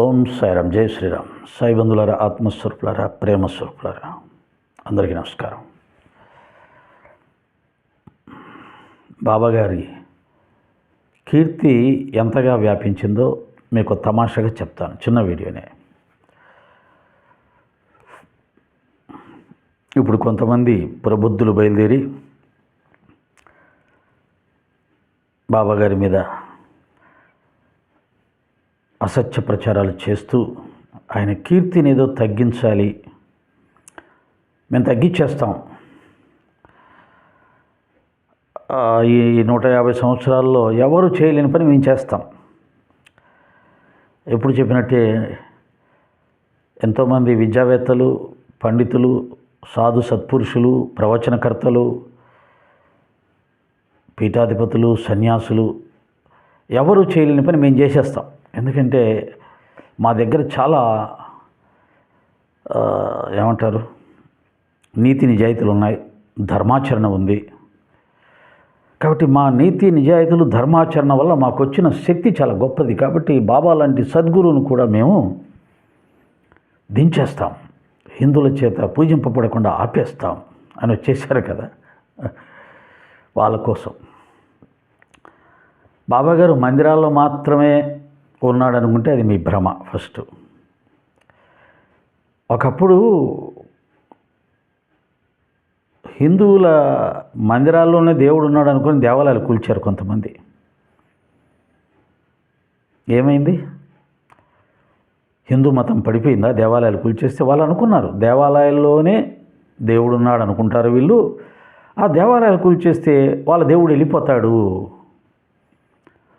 ఓం సాయిరామ్, జై శ్రీరామ్. సాయి బంధువులారా, ఆత్మస్వరూపులారా, ప్రేమస్వరూపులారా, అందరికీ నమస్కారం. బాబాగారి కీర్తి ఎంతగా వ్యాపించిందో మీకు తమాషాగా చెప్తాను, చిన్న వీడియోనే. ఇప్పుడు కొంతమంది ప్రబుద్ధులు బయలుదేరి బాబాగారి మీద అసత్య ప్రచారాలు చేస్తూ ఆయన కీర్తిని ఏదో తగ్గించాలి, మేము తగ్గించేస్తాం, ఈ 150 సంవత్సరాల్లో ఎవరు చేయలేని పని మేము చేస్తాం. ఎప్పుడు చెప్పినట్టే ఎంతోమంది విద్యావేత్తలు, పండితులు, సాధు సత్పురుషులు, ప్రవచనకర్తలు, పీఠాధిపతులు, సన్యాసులు ఎవరు చేయలేని పని మేము చేసేస్తాం. ఎందుకంటే మా దగ్గర చాలా ఏమంటారు, నీతి నిజాయితీలు ఉన్నాయి, ధర్మాచరణ ఉంది. కాబట్టి మా నీతి నిజాయితీలు, ధర్మాచరణ వల్ల మాకు వచ్చిన శక్తి చాలా గొప్పది. కాబట్టి బాబా లాంటి సద్గురువును కూడా మేము దించేస్తాం, హిందువుల చేత పూజింపబడకుండా ఆపేస్తాం అని వచ్చేసారు కదా. వాళ్ళ కోసం బాబాగారు మందిరాల్లో మాత్రమే ఉన్నాడు అనుకుంటే అది మీ భ్రమ. ఫస్ట్ ఒకప్పుడు హిందువుల మందిరాల్లోనే దేవుడు ఉన్నాడు అనుకుని దేవాలయాలు కూల్చారు కొంతమంది. ఏమైంది? హిందూ మతం పడిపోయిందా? దేవాలయాలు కూల్చేస్తే వాళ్ళు అనుకున్నారు దేవాలయాల్లోనే దేవుడు ఉన్నాడు అనుకుంటారు వీళ్ళు. ఆ దేవాలయాలు కూల్చేస్తే వాళ్ళ దేవుడు వెళ్ళిపోతాడు,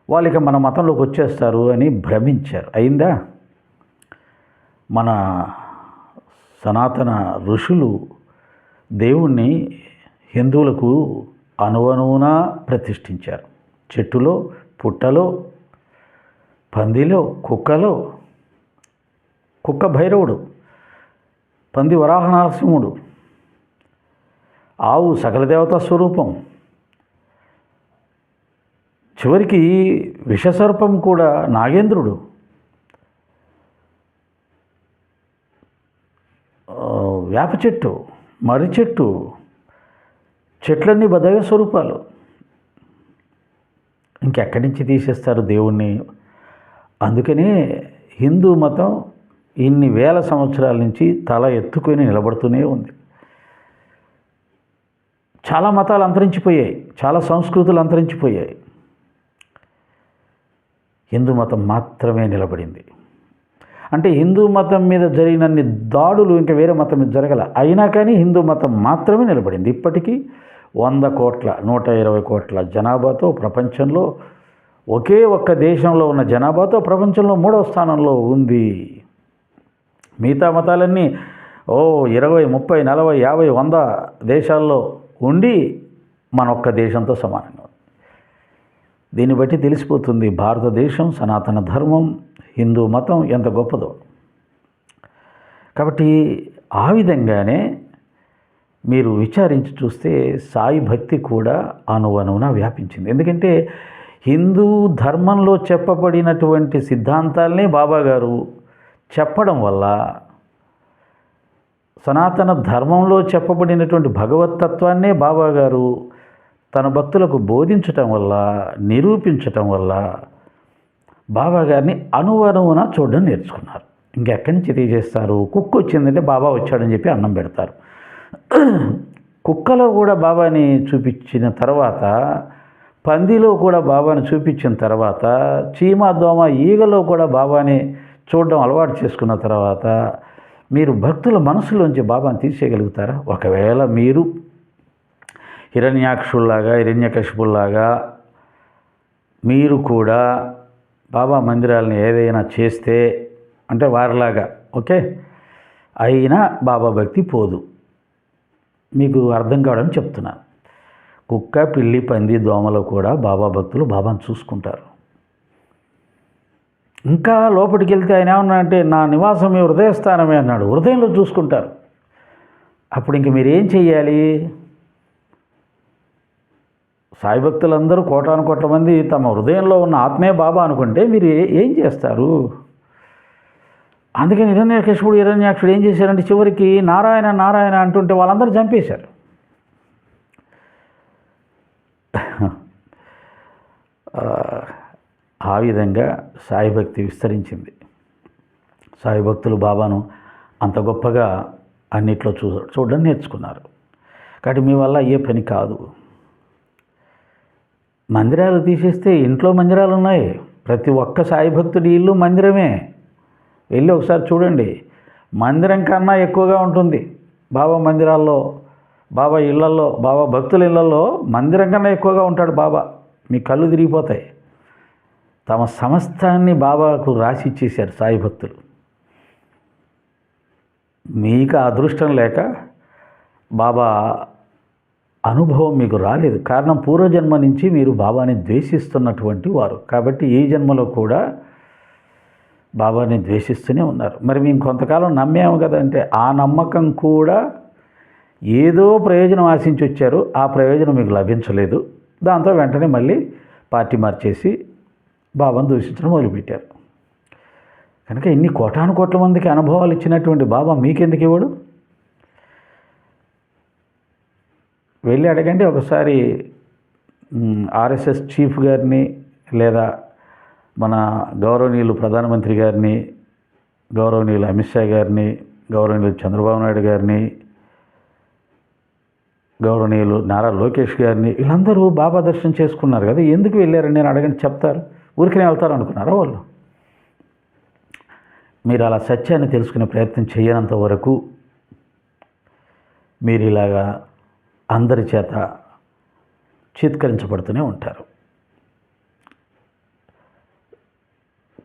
వాళ్ళకి మన మతంలోకి వచ్చేస్తారు అని భ్రమించారు. అయిందా? మన సనాతన ఋషులు దేవుణ్ణి హిందువులకు అణువణువున ప్రతిష్ఠించారు. చెట్టులో, పుట్టలో, పందిలో, కుక్కలో. కుక్క భైరవుడు, పంది వరాహ నరసింహుడు, ఆవు సకల దేవతా స్వరూపం, చివరికి విషసర్పం కూడా నాగేంద్రుడు, వేప చెట్టు, మర్రి చెట్టు, చెట్లన్నీ దైవ స్వరూపాలు. ఇంకెక్కడి నుంచి తీసేస్తారు దేవుణ్ణి? అందుకనే హిందూ మతం ఇన్ని వేల సంవత్సరాల నుంచి తల ఎత్తుకొని నిలబడుతూనే ఉంది. చాలా మతాలు అంతరించిపోయాయి, చాలా సంస్కృతులు అంతరించిపోయాయి, హిందూ మతం మాత్రమే నిలబడింది. అంటే హిందూ మతం మీద జరిగినన్ని దాడులు ఇంకా వేరే మతం మీద జరగల, అయినా కానీ హిందూ మతం మాత్రమే నిలబడింది. ఇప్పటికీ 100 కోట్ల 120 కోట్ల జనాభాతో ప్రపంచంలో, ఒకే ఒక్క దేశంలో ఉన్న జనాభాతో ప్రపంచంలో 3వ స్థానంలో ఉంది. మిగతా మతాలన్నీ 20, 30, 40, 50, 100 దేశాల్లో ఉండి మన ఒక్క దేశంతో సమానంగా. దీన్ని బట్టి తెలిసిపోతుంది భారతదేశం, సనాతన ధర్మం, హిందూ మతం ఎంత గొప్పదో. కాబట్టి ఆ విధంగానే మీరు విచారించి చూస్తే సాయి భక్తి కూడా అణువణువున వ్యాపించింది. ఎందుకంటే హిందూ ధర్మంలో చెప్పబడినటువంటి సిద్ధాంతాలనే బాబాగారు చెప్పడం వల్ల, సనాతన ధర్మంలో చెప్పబడినటువంటి భగవతత్వాన్నే బాబాగారు తన భక్తులకు బోధించటం వల్ల, నిరూపించటం వల్ల బాబాగారిని అణువణువున చూడడం నేర్చుకున్నారు. ఇంకెక్కడి నుంచి తీసేస్తారు? కుక్క వచ్చిందంటే బాబా వచ్చాడని చెప్పి అన్నం పెడతారు. కుక్కలో కూడా బాబాని చూపించిన తర్వాత, పందిలో కూడా బాబాని చూపించిన తర్వాత, చీమ, దోమ, ఈగలో కూడా బాబాని చూడడం అలవాటు చేసుకున్న తర్వాత మీరు భక్తుల మనసులోంచి బాబాని తీసేయగలుగుతారా? ఒకవేళ మీరు హిరణ్యాక్షుల్లాగా, హిరణ్యకశిపుల్లాగా మీరు కూడా బాబా మందిరాలని ఏదైనా చేస్తే, అంటే వారిలాగా ఓకే, అయినా బాబా భక్తి పోదు. మీకు అర్థం కావడం చెప్తున్నాను. కుక్క, పిల్లి, పంది, దోమలో కూడా బాబా భక్తులు బాబాను చూసుకుంటారు. ఇంకా లోపలికి వెళ్తే ఆయన ఏమన్నా అంటే, నా నివాసం మీ హృదయస్థానమే అన్నాడు. హృదయంలో చూసుకుంటారు. అప్పుడు ఇంక మీరేం చెయ్యాలి? సాయి భక్తులందరూ కోటాను కోట్ల మంది తమ హృదయంలో ఉన్న ఆత్మే బాబా అనుకుంటే మీరు ఏం చేస్తారు? అందుకని హిరణ్యాక్షుడు ఏం చేశారంటే చివరికి నారాయణ నారాయణ అంటుంటే వాళ్ళందరూ చంపేశారు. ఆ విధంగా సాయి భక్తి విస్తరించింది. సాయి భక్తులు బాబాను అంత గొప్పగా అన్నిట్లో చూడడం నేర్చుకున్నారు. కాబట్టి మీ వల్ల అయ్యే పని కాదు. మందిరాలు తీసేస్తే ఇంట్లో మందిరాలు ఉన్నాయి. ప్రతి ఒక్క సాయి భక్తుడి ఇల్లు మందిరమే. వెళ్ళి ఒకసారి చూడండి. మందిరం కన్నా ఎక్కువగా ఉంటుంది బాబా మందిరాల్లో, బాబా ఇళ్లలో, బాబా భక్తుల ఇళ్లలో మందిరం కన్నా ఎక్కువగా ఉంటాడు బాబా. మీ కళ్ళు తిరిగిపోతాయి. తమ సమస్తాన్ని బాబాకు రాసి ఇచ్చేశారు సాయి భక్తులు. మీకు అదృష్టం లేక బాబా అనుభవం మీకు రాలేదు. కారణం పూర్వజన్మ నుంచి మీరు బాబాని ద్వేషిస్తున్నటువంటి వారు. కాబట్టి ఈ జన్మలో కూడా బాబాని ద్వేషిస్తూనే ఉన్నారు. మరి మేము కొంతకాలం నమ్మాము కదంటే ఆ నమ్మకం కూడా ఏదో ప్రయోజనం ఆశించి వచ్చారు. ఆ ప్రయోజనం మీకు లభించలేదు. దాంతో వెంటనే మళ్ళీ పార్టీ మార్చేసి బాబాను దూషించడం మొదలుపెట్టారు. కనుక ఇన్ని కోటాను కోట్ల మందికి అనుభవాలు ఇచ్చినటువంటి బాబా మీకెందుకు ఇవ్వడు? వెళ్ళి అడగండి ఒకసారి ఆర్ఎస్ఎస్ చీఫ్ గారిని, లేదా మన గౌరవనీయులు ప్రధానమంత్రి గారిని, గౌరవనీయులు అమిత్ షా గారిని, గౌరవనీయులు చంద్రబాబు నాయుడు గారిని, గౌరవనీయులు నారా లోకేష్ గారిని, వీళ్ళందరూ బాబా దర్శనం చేసుకున్నారు కదా, ఎందుకు వెళ్ళారని నేను అడగండి చెప్తారు. ఊరికనే వెళ్తారు అనుకున్నారా వాళ్ళు? మీరు అలా సత్యాన్ని తెలుసుకునే ప్రయత్నం చేయనంత వరకు మీరు ఇలాగా అందరి చేత చిత్కరించబడుతూనే ఉంటారు.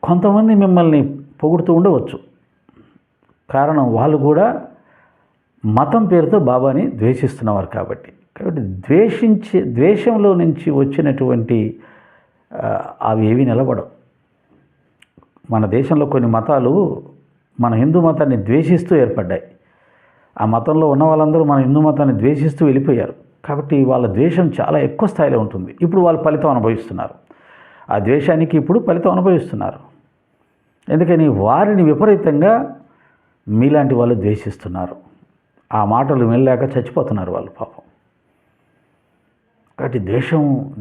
కొంతమంది మిమ్మల్ని పొగుడుతూ ఉండవచ్చు. కారణం వాళ్ళు కూడా మతం పేరుతో బాబాని ద్వేషిస్తున్నవారు కాబట్టి. ద్వేషంలో నుంచి వచ్చినటువంటి అవి ఏవి నిలబడవు. మన దేశంలో కొన్ని మతాలు మన హిందూ మతాన్ని ద్వేషిస్తూ ఏర్పడ్డాయి. ఆ మతంలో ఉన్న వాళ్ళందరూ మన హిందూ మతాన్ని ద్వేషిస్తూ వెళ్ళిపోయారు. కాబట్టి వాళ్ళ ద్వేషం చాలా ఎక్కువ స్థాయిలో ఉంటుంది. ఇప్పుడు వాళ్ళు ఫలితం అనుభవిస్తున్నారు. ఆ ద్వేషానికి ఇప్పుడు ఫలితం అనుభవిస్తున్నారు. ఎందుకని వారిని విపరీతంగా మీలాంటి వాళ్ళు ద్వేషిస్తున్నారు. ఆ మాటలు వెళ్ళాక చచ్చిపోతున్నారు వాళ్ళు పాపం. కాబట్టి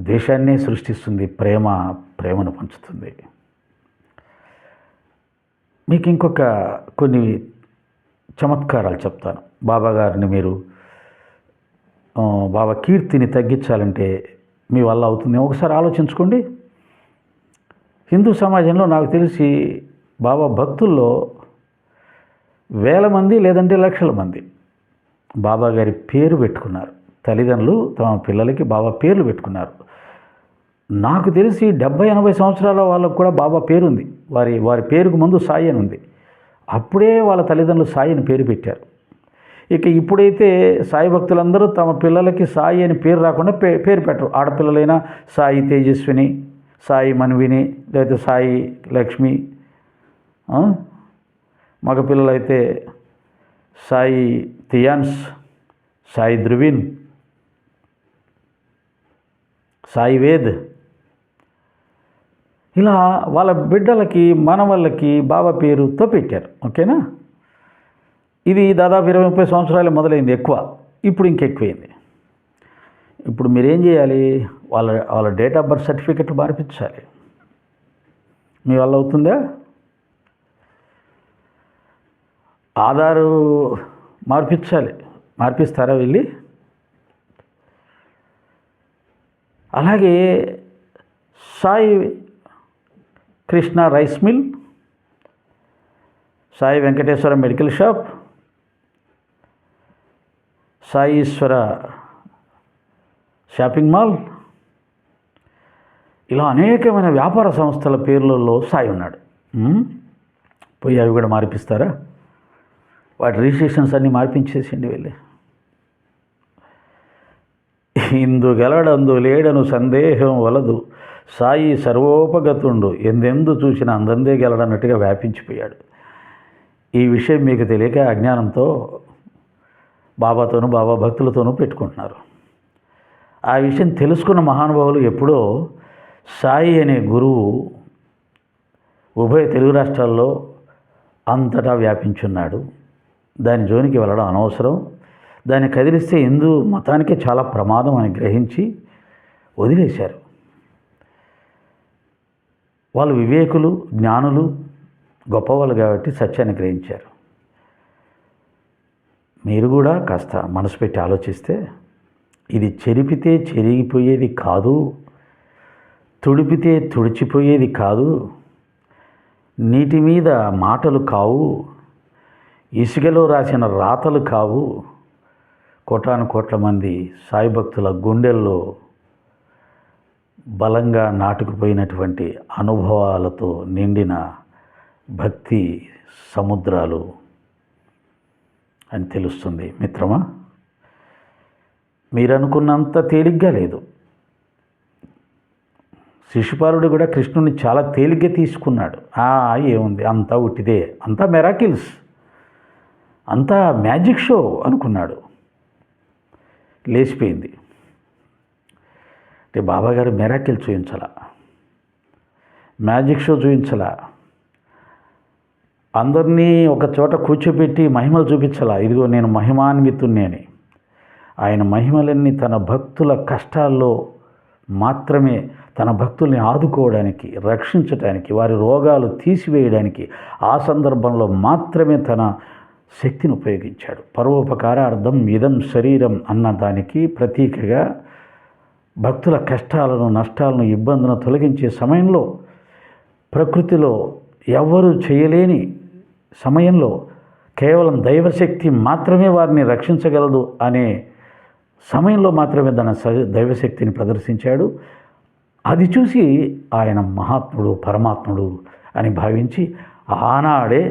ద్వేషాన్నే సృష్టిస్తుంది, ప్రేమను పంచుతుంది. మీకు ఇంకొక కొన్ని చమత్కారాలు చెప్తాను. బాబా గారిని మీరు బాబా కీర్తిని తగ్గించాలంటే మీ వల్ల అవుతుంది. ఒకసారి ఆలోచించుకోండి. హిందూ సమాజంలో నాకు తెలిసి బాబా భక్తుల్లో వేల మంది లేదంటే లక్షల మంది బాబా గారి పేరు పెట్టుకున్నారు. తల్లిదండ్రులు తమ పిల్లలకి బాబా పేర్లు పెట్టుకున్నారు. నాకు తెలిసి 70-80 సంవత్సరాల వాళ్ళకు కూడా బాబా పేరుంది. వారి పేరుకు ముందు సాయి అని ఉంది. అప్పుడే వాళ్ళ తల్లిదండ్రులు సాయి అని పేరు పెట్టారు. ఇక ఇప్పుడైతే సాయి భక్తులందరూ తమ పిల్లలకి సాయి అని పేరు రాకుండా పేరు పెట్టరు. ఆడపిల్లలైనా సాయి తేజస్విని, సాయి మన్విని, లేదా సాయి లక్ష్మి, మగపిల్లలైతే సాయి థియాన్స్, సాయి ధ్రువిన్, సాయి వేద్, ఇలా వాళ్ళ బిడ్డలకి మనవళ్ళకి బాబా పేరుతో పెట్టారు. ఓకేనా? ఇది దాదాపు 20-30 సంవత్సరాలు మొదలైంది ఎక్కువ. ఇప్పుడు ఇంకెక్కువైంది. ఇప్పుడు మీరేం చేయాలి? వాళ్ళ డేట్ ఆఫ్ బర్త్ సర్టిఫికెట్లు మార్పించాలి. మీ వల్ల అవుతుందా? ఆధారు మార్పించాలి. మార్పిస్తారా వెళ్ళి? అలాగే Sai Krishna rice mill, Sai Venkateswara medical shop, Sai Eshwara shopping mall, ఇలా అనేకమైన వ్యాపార సంస్థల పేర్లలో సాయి ఉన్నాడు. పోయి అవి కూడా మార్పిస్తారా? వాటి రిజిస్ట్రేషన్స్ అన్నీ మార్పించేసిండి వెళ్ళి. ఇందు గెలడందు లేడను సందేహం వలదు, సాయి సర్వోపగతుండు, ఎందెందు చూసిన అందందే గెలడన్నట్టుగా వ్యాపించిపోయాడు. ఈ విషయం మీకు తెలియక అజ్ఞానంతో బాబాతోనూ బాబా భక్తులతోనూ పెట్టుకుంటున్నారు. ఆ విషయం తెలుసుకున్న మహానుభావులు ఎప్పుడో సాయి అనే గురువు ఉభయ తెలుగు రాష్ట్రాల్లో అంతటా వ్యాపించున్నాడు. దాని జోలికి వెళ్ళడం అనవసరం, దాన్ని కదిలిస్తే హిందూ మతానికే చాలా ప్రమాదం అని గ్రహించి వదిలేశారు. వాళ్ళు వివేకులు, జ్ఞానులు, గొప్పవాళ్ళు కాబట్టి సత్యాన్ని గ్రహించారు. మీరు కూడా కాస్త మనసు పెట్టి ఆలోచిస్తే ఇది చెరిపితే చెరిగిపోయేది కాదు, తుడిపితే తుడిచిపోయేది కాదు, నీటి మీద మాటలు కావు, ఇసుకలో రాసిన రాతలు కావు, కోటాను కోట్ల మంది సాయి భక్తుల గుండెల్లో బలంగా నాటుకుపోయినటువంటి అనుభవాలతో నిండిన భక్తి సముద్రాలు అని తెలుస్తుంది. మిత్రమా, మీరు అనుకున్నంత తేలిగ్గా లేదు. శిశుపాలుడు కూడా కృష్ణుని చాలా తేలిగ్గా తీసుకున్నాడు. ఏముంది, అంతా ఉట్టిదే, అంతా మెరాకిల్స్, అంతా మ్యాజిక్ షో అనుకున్నాడు. లేచిపోయింది. అంటే బాబాగారు మెరాకిల్ చూపించాల, మ్యాజిక్ షో చూపించాల, అందరినీ ఒక చోట కూర్చోబెట్టి మహిమలు చూపించాలా. ఇదిగో నేను మహిమాన్వితుణ్ణి అని. ఆయన మహిమలన్నీ తన భక్తుల కష్టాల్లో మాత్రమే, తన భక్తుల్ని ఆదుకోవడానికి, రక్షించడానికి, వారి రోగాలు తీసివేయడానికి ఆ సందర్భంలో మాత్రమే తన శక్తిని ఉపయోగించాడు. పరోపకారార్థం ఇదం శరీరం అన్న దానికి ప్రతీకగా భక్తుల కష్టాలను, నష్టాలను, ఇబ్బందులను తొలగించే సమయంలో, ప్రకృతిలో ఎవ్వరూ చేయలేని సమయంలో కేవలం దైవశక్తి మాత్రమే వారిని రక్షించగలదు అనే సమయంలో మాత్రమే తన దైవశక్తిని ప్రదర్శించాడు. అది చూసి ఆయన మహాత్ముడు, పరమాత్ముడు అని భావించి ఆనాడే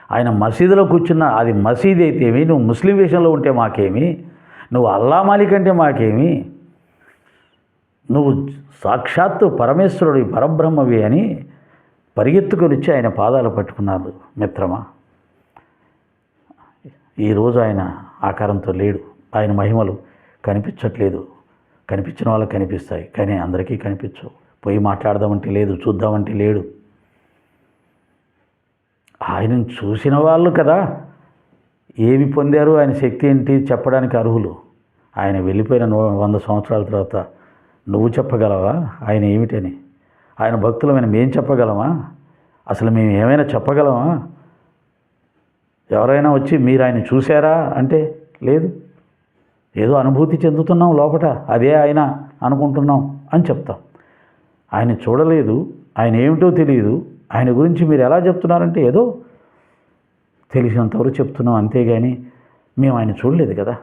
ఆయన మసీదులో కూర్చున్న, అది మసీదు అయితేమి, నువ్వు ముస్లిం వేషంలో ఉంటే మాకేమి, నువ్వు అల్లా మాలిక్ అంటే మాకేమి, నువ్వు సాక్షాత్తు పరమేశ్వరుడి పరబ్రహ్మవి అని పరిగెత్తుకొని వచ్చి ఆయన పాదాలు పట్టుకున్నారు. మిత్రమా, ఈరోజు ఆయన ఆకారంతో లేడు. ఆయన మహిమలు కనిపించట్లేదు. కనిపించిన వాళ్ళకి కనిపిస్తాయి, కానీ అందరికీ కనిపించవు. పోయి మాట్లాడదామంటే లేదు, చూద్దామంటే లేడు. ఆయనను చూసిన వాళ్ళు కదా ఏమి పొందారు, ఆయన శక్తి ఏంటి చెప్పడానికి అర్హులు. ఆయన వెళ్ళిపోయిన 100 సంవత్సరాల తర్వాత నువ్వు చెప్పగలవా ఆయన ఏమిటని? ఆయన భక్తులమైన మేము చెప్పగలమా? అసలు మేము ఏమైనా చెప్పగలమా? ఎవరైనా వచ్చి మీరు ఆయన చూశారా అంటే లేదు, ఏదో అనుభూతి చెందుతున్నాం లోపట, అదే ఆయన అనుకుంటున్నాం అని చెప్తాం. ఆయన చూడలేదు, ఆయన ఏమిటో తెలియదు, ఆయన గురించి మీరు ఎలా చెప్తున్నారంటే ఏదో తెలిసినంతవరకు చెప్తున్నాం, అంతేగాని మేము ఆయన చూడలేదు కదా.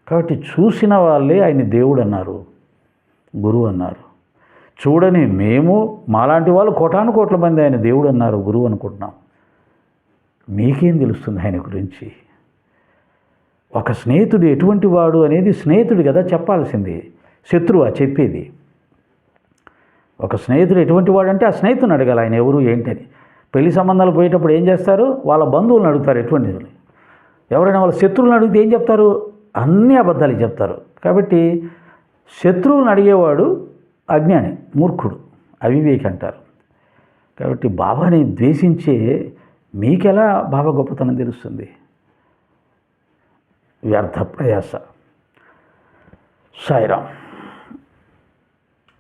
కాబట్టి చూసిన వాళ్ళే ఆయన దేవుడు అన్నారు, గురువు అన్నారు. చూడని మేము, మాలాంటి వాళ్ళు కోటాను కోట్ల మంది ఆయన దేవుడు అన్నారు, గురువు అనుకుంటున్నాం. మీకేం తెలుస్తుంది ఆయన గురించి? ఒక స్నేహితుడు ఎటువంటి వాడు అనేది స్నేహితుడు కదా చెప్పాల్సింది, శత్రువా చెప్పేది? ఒక స్నేహితుడు ఎటువంటి వాడు అంటే ఆ స్నేహితుని అడగాలి ఆయన ఎవరు ఏంటని. పెళ్లి సంబంధాలు పోయేటప్పుడు ఏం చేస్తారు? వాళ్ళ బంధువులను అడుగుతారు ఎటువంటి. ఎవరైనా వాళ్ళ శత్రువులను అడిగితే ఏం చెప్తారు? అన్ని అబద్ధాలు చెప్తారు. కాబట్టి శత్రువులను అడిగేవాడు అజ్ఞాని, మూర్ఖుడు, అవివేకి అంటారు. కాబట్టి బాబాని ద్వేషించే మీకెలా బాబా గొప్పతనం తెలుస్తుంది? వ్యర్థ ప్రయాస. సాయిరామ్.